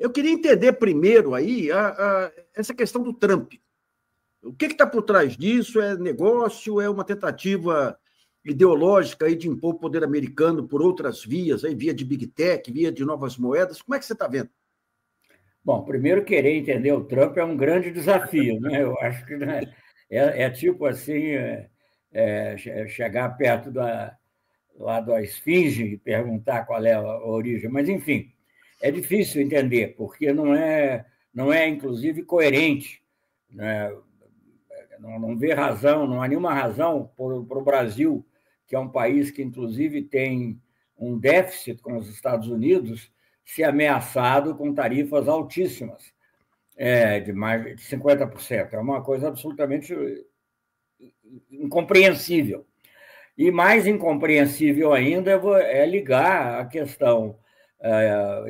Eu queria entender primeiro aí essa questão do Trump. O que está por trás disso? É negócio? É uma tentativa ideológica aí de impor o poder americano por outras vias, aí, via de Big Tech, via de novas moedas? Como é que você está vendo? Bom, primeiro, querer entender o Trump é um grande desafio, né? Eu acho que, né, é tipo assim, chegar perto lá da esfinge e perguntar qual é a origem. Mas, enfim, é difícil entender, porque não é inclusive, coerente, né? Não vê razão, não há nenhuma razão para o Brasil, que é um país que, inclusive, tem um déficit com os Estados Unidos, ser ameaçado com tarifas altíssimas, de mais de 50%. É uma coisa absolutamente incompreensível. E mais incompreensível ainda é ligar a questão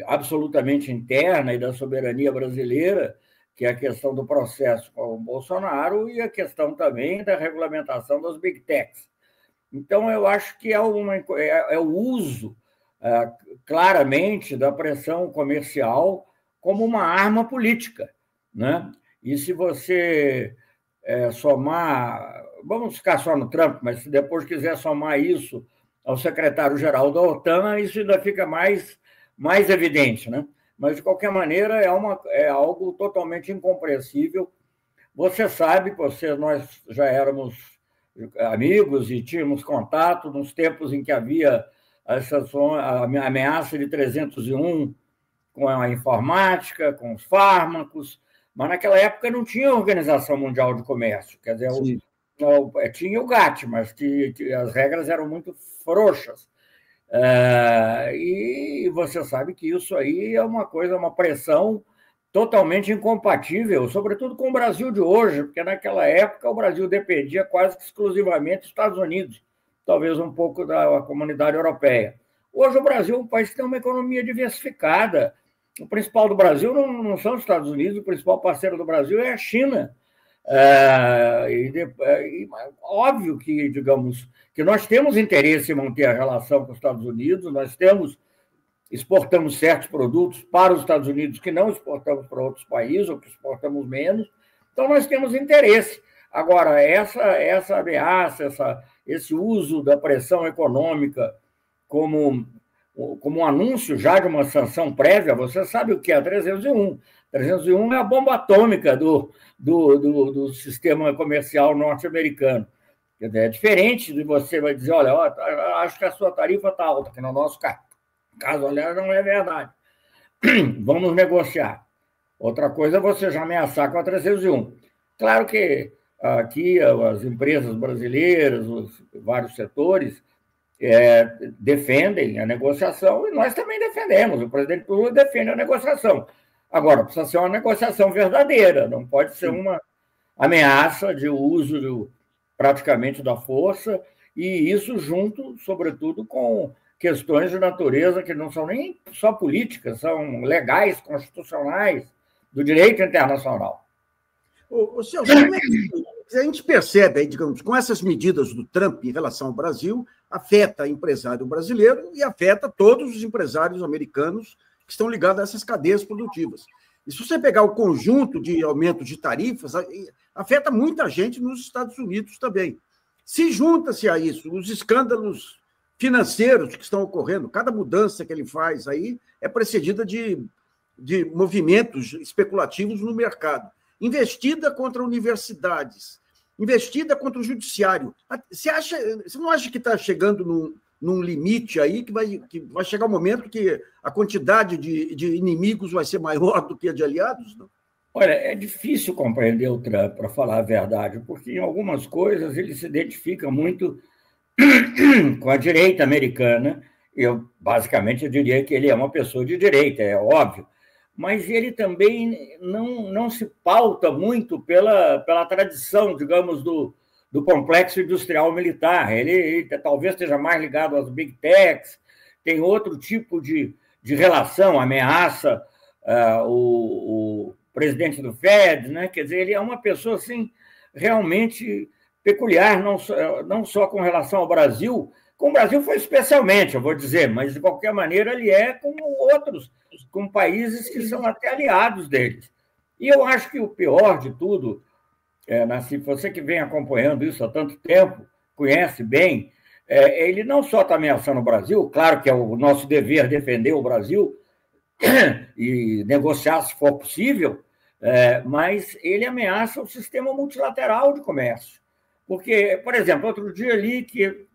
absolutamente interna e da soberania brasileira, que é a questão do processo com o Bolsonaro, e a questão também da regulamentação das Big Techs. Então, eu acho que é o uso, claramente, da pressão comercial como uma arma política, né? E se você somar... Vamos ficar só no Trump, mas se depois quiser somar isso ao secretário-geral da OTAN, isso ainda fica mais evidente, né? Mas, de qualquer maneira, é algo totalmente incompreensível. Você sabe, nós já éramos amigos e tínhamos contato nos tempos em que havia a ameaça de 301 com a informática, com os fármacos, mas naquela época não tinha a Organização Mundial de Comércio, quer dizer, tinha o GATT, mas as regras eram muito frouxas. E você sabe que isso aí é uma pressão totalmente incompatível, sobretudo com o Brasil de hoje, porque naquela época o Brasil dependia quase exclusivamente dos Estados Unidos, talvez um pouco da comunidade europeia. Hoje o Brasil é um país que tem uma economia diversificada. O principal do Brasil não são os Estados Unidos, o principal parceiro do Brasil é a China. Óbvio que, digamos, que nós temos interesse em manter a relação com os Estados Unidos, exportamos certos produtos para os Estados Unidos que não exportamos para outros países, ou que exportamos menos, então nós temos interesse. Agora, essa ameaça, esse uso da pressão econômica como um anúncio já de uma sanção prévia, você sabe o que é a 301. 301 é a bomba atômica do sistema comercial norte-americano. É diferente de você vai dizer, olha, acho que a sua tarifa está alta, que no nosso caso, aliás, não é verdade. Vamos negociar. Outra coisa é você já ameaçar com a 301. Claro que aqui as empresas brasileiras, os vários setores, defendem a negociação e nós também defendemos. O presidente Lula defende a negociação. Agora, precisa ser uma negociação verdadeira, não pode ser uma ameaça de uso praticamente da força, e isso junto, sobretudo, com questões de natureza que não são nem só políticas, são legais, constitucionais, do direito internacional. Celso, como é que a gente percebe, aí, digamos, com essas medidas do Trump em relação ao Brasil, afeta o empresário brasileiro e afeta todos os empresários americanos que estão ligados a essas cadeias produtivas. E se você pegar o conjunto de aumentos de tarifas, afeta muita gente nos Estados Unidos também. Se junta-se a isso os escândalos financeiros que estão ocorrendo, cada mudança que ele faz aí é precedida de movimentos especulativos no mercado. Investida contra universidades, investida contra o judiciário. Você não acha que está chegando num limite aí que vai chegar um momento que a quantidade de inimigos vai ser maior do que a de aliados? Não? Olha, é difícil compreender o Trump, para falar a verdade, porque em algumas coisas ele se identifica muito com a direita americana. Basicamente, eu diria que ele é uma pessoa de direita, é óbvio, mas ele também não se pauta muito pela tradição, digamos, do complexo industrial militar. Ele talvez esteja mais ligado às Big Techs, tem outro tipo de relação, ameaça o presidente do Fed, né? Quer dizer, ele é uma pessoa assim, realmente peculiar, não só com relação ao Brasil, Com o Brasil foi especialmente, eu vou dizer, mas de qualquer maneira ele é com outros, com países que são até aliados deles. E eu acho que o pior de tudo, Nassif, você que vem acompanhando isso há tanto tempo, conhece bem, ele não só está ameaçando o Brasil, claro que é o nosso dever defender o Brasil e negociar se for possível, mas ele ameaça o sistema multilateral de comércio. Porque, por exemplo, outro dia ali,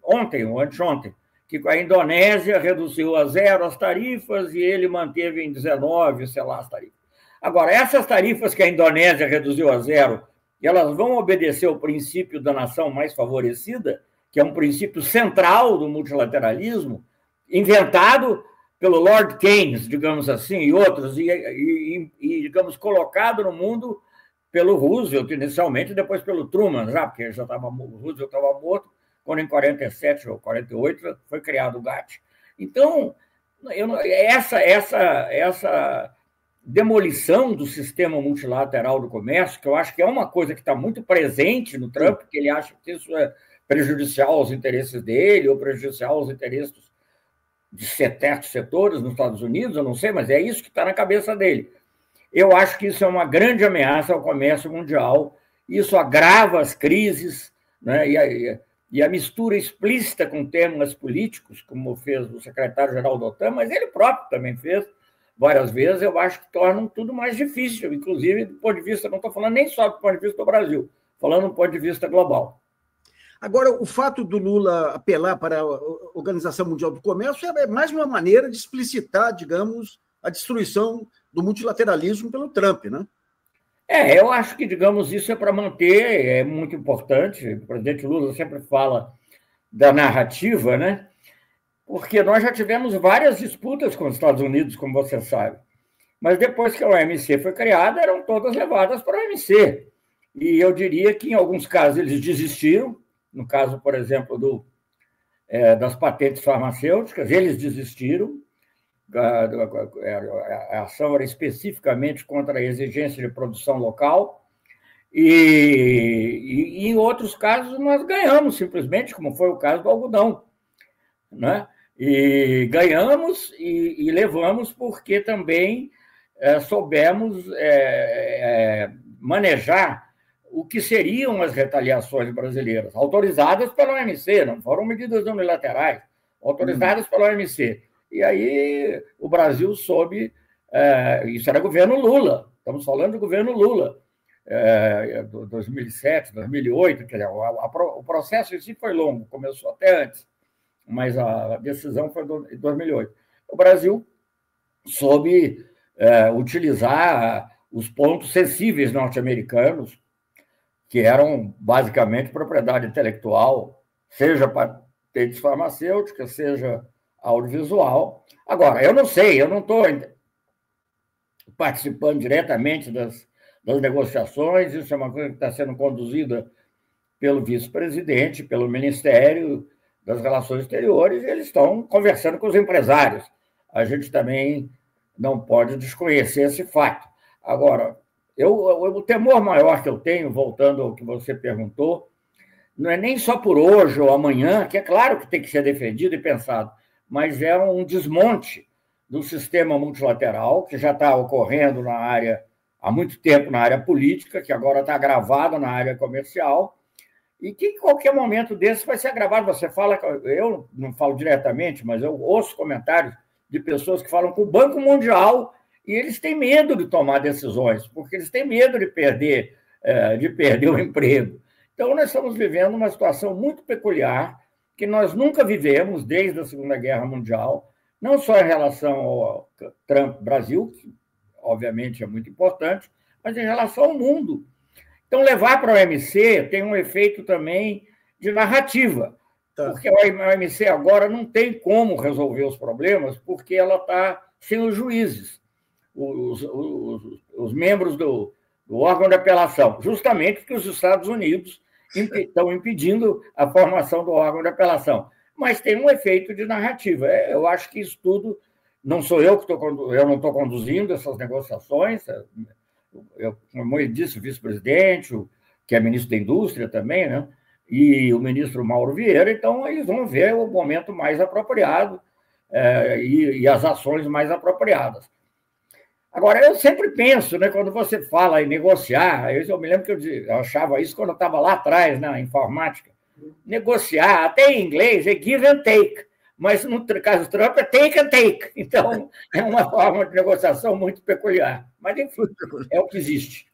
ontem ou anteontem, que a Indonésia reduziu a 0 as tarifas e ele manteve em 19, sei lá, as tarifas. Agora, essas tarifas que a Indonésia reduziu a 0, elas vão obedecer ao princípio da nação mais favorecida, que é um princípio central do multilateralismo, inventado pelo Lord Keynes, digamos assim, e outros, e digamos, colocado no mundo pelo Roosevelt inicialmente, depois pelo Truman, já, porque o Roosevelt estava morto, quando em 47 ou 48 foi criado o GATT. Então, essa demolição do sistema multilateral do comércio, que eu acho que é uma coisa que está muito presente no Trump, que ele acha que isso é prejudicial aos interesses dele ou prejudicial aos interesses de certos setores nos Estados Unidos, eu não sei, mas é isso que está na cabeça dele. Eu acho que isso é uma grande ameaça ao comércio mundial, isso agrava as crises, né? E a mistura explícita com temas políticos, como fez o secretário-geral da OTAN, mas ele próprio também fez várias vezes, eu acho que tornam tudo mais difícil, inclusive do ponto de vista, não estou falando nem só do ponto de vista do Brasil, falando do ponto de vista global. Agora, o fato do Lula apelar para a Organização Mundial do Comércio é mais uma maneira de explicitar, digamos, a destruição do multilateralismo pelo Trump, né? Eu acho que, digamos, isso é para manter, é muito importante. O presidente Lula sempre fala da narrativa, né? Porque nós já tivemos várias disputas com os Estados Unidos, como você sabe. Mas depois que a OMC foi criada, eram todas levadas para a OMC. E eu diria que, em alguns casos, eles desistiram. No caso, por exemplo, das patentes farmacêuticas, eles desistiram. A ação era especificamente contra a exigência de produção local. E em outros casos, nós ganhamos, simplesmente, como foi o caso do algodão, né? E ganhamos e levamos porque também soubemos manejar o que seriam as retaliações brasileiras, autorizadas pela OMC, não foram medidas unilaterais, autorizadas pela OMC. E aí o Brasil soube, isso era governo Lula, estamos falando do governo Lula, 2007, 2008, quer dizer, o processo em si foi longo, começou até antes, mas a decisão foi em 2008. O Brasil soube utilizar os pontos sensíveis norte-americanos, que eram basicamente propriedade intelectual, seja patentes farmacêuticas, seja audiovisual. Agora, eu não sei, eu não estou participando diretamente das negociações, isso é uma coisa que está sendo conduzida pelo vice-presidente, pelo Ministério das Relações Exteriores, e eles estão conversando com os empresários. A gente também não pode desconhecer esse fato. Agora, o temor maior que eu tenho, voltando ao que você perguntou, não é nem só por hoje ou amanhã, que é claro que tem que ser defendido e pensado, mas é um desmonte do sistema multilateral, que já está ocorrendo na área, há muito tempo na área política, que agora está agravado na área comercial, e que em qualquer momento desse vai ser agravado. Você fala, eu não falo diretamente, mas eu ouço comentários de pessoas que falam que o Banco Mundial, e eles têm medo de tomar decisões, porque eles têm medo de perder o emprego. Então, nós estamos vivendo uma situação muito peculiar, que nós nunca vivemos desde a Segunda Guerra Mundial, não só em relação ao Trump-Brasil, que obviamente é muito importante, mas em relação ao mundo. Então, levar para a OMC tem um efeito também de narrativa, porque a OMC agora não tem como resolver os problemas, porque ela está sem os juízes, os membros do órgão de apelação, justamente porque os Estados Unidos estão impedindo a formação do órgão de apelação. Mas tem um efeito de narrativa. Eu acho que isso tudo, não sou eu que eu não estou conduzindo essas negociações, como eu disse, o vice-presidente, que é ministro da Indústria também, né? e o ministro Mauro Vieira, então eles vão ver o momento mais apropriado e as ações mais apropriadas. Agora, eu sempre penso, né, quando você fala em negociar, eu me lembro que eu achava isso quando eu estava lá atrás, na informática, negociar, até em inglês, é give and take, mas no caso do Trump é take and take. Então, é uma forma de negociação muito peculiar. Mas, enfim, é o que existe.